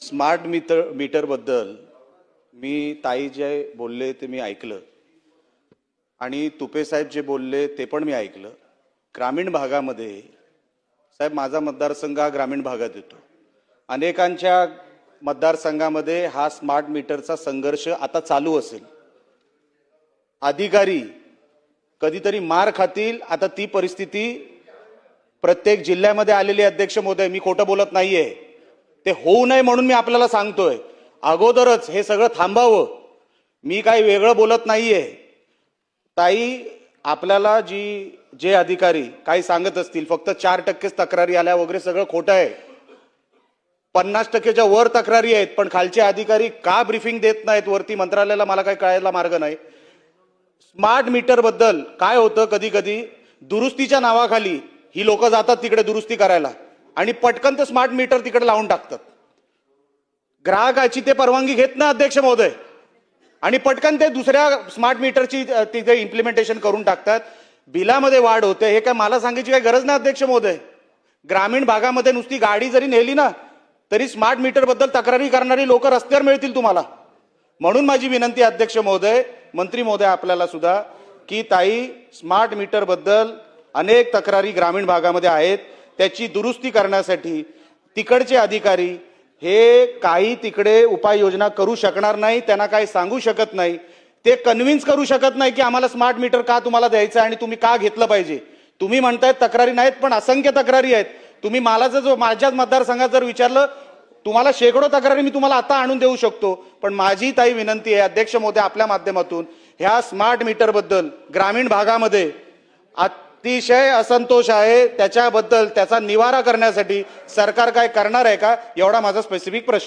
Smart मीटरबद्दल मी ताई जे बोलले ते मी ऐकलं आणि तुपे साहेब जे बोलले ते पण मी ऐकलं. ग्रामीण भागामध्ये साहेब माझा मतदारसंघ हा ग्रामीण भागात येतो. अनेकांच्या मतदारसंघामध्ये हा स्मार्ट मीटरचा संघर्ष आता चालू असेल. अधिकारी कधीतरी मार खातील. आता ती परिस्थिती प्रत्येक जिल्ह्यामध्ये आलेली. अध्यक्ष महोदय, मी खोटं बोलत नाहीये. ते होऊ नये म्हणून मी आपल्याला सांगतोय. अगोदरच हे सगळं थांबावं. मी काही वेगळं बोलत नाहीये. ताई, आपल्याला जे अधिकारी काही सांगत असतील फक्त 4% तक्रारी आल्या वगैरे सगळं खोटं आहे. 50%च्या वर तक्रारी आहेत. पण खालचे अधिकारी का ब्रीफिंग देत नाहीत वरती मंत्रालयाला मला काही कळायला मार्ग नाही. स्मार्ट मीटर बद्दल काय होतं, कधी कधी दुरुस्तीच्या नावाखाली ही लोक जातात तिकडे दुरुस्ती करायला आणि पटकन ते स्मार्ट मीटर तिकडे लावून टाकतात. ग्राहकाची ते परवानगी घेत ना अध्यक्ष महोदय, आणि पटकन ते दुसऱ्या स्मार्ट मीटरची तिथे इम्प्लिमेंटेशन करून टाकतात. बिलामध्ये वाढ होते. हे काय मला सांगायची काही गरज नाही अध्यक्ष महोदय. ग्रामीण भागामध्ये नुसती गाडी जरी नेली ना तरी स्मार्ट मीटर बद्दल तक्रारी करणारी लोक रस्त्यावर मिळतील तुम्हाला. म्हणून माझी विनंती अध्यक्ष महोदय, मंत्री महोदय आपल्याला सुद्धा, की ताई, स्मार्ट मीटर बद्दल अनेक तक्रारी ग्रामीण भागामध्ये आहेत. त्याची दुरुस्ती करण्यासाठी तिकडचे अधिकारी हे काही तिकडे उपाययोजना करू शकणार नाही. त्यांना काही सांगू शकत नाही. ते कन्व्हिन्स करू शकत नाही की आम्हाला स्मार्ट मीटर का तुम्हाला द्यायचं आणि तुम्ही का घेतलं पाहिजे. तुम्ही म्हणतायत तक्रारी नाहीत, पण असंख्य तक्रारी आहेत. तुम्ही मला जर माझ्याच मतदारसंघात जर विचारलं, तुम्हाला शेकडो तक्रारी मी तुम्हाला आता आणून देऊ शकतो. पण माझी ताई विनंती आहे अध्यक्ष महोदय आपल्या माध्यमातून, ह्या स्मार्ट मीटर बद्दल ग्रामीण भागामध्ये अतिशय असंतोष आहे. त्याच्याबद्दल त्याचा निवारा करण्यासाठी सरकार काय करणार आहे का, एवढा माझा स्पेसिफिक प्रश्न.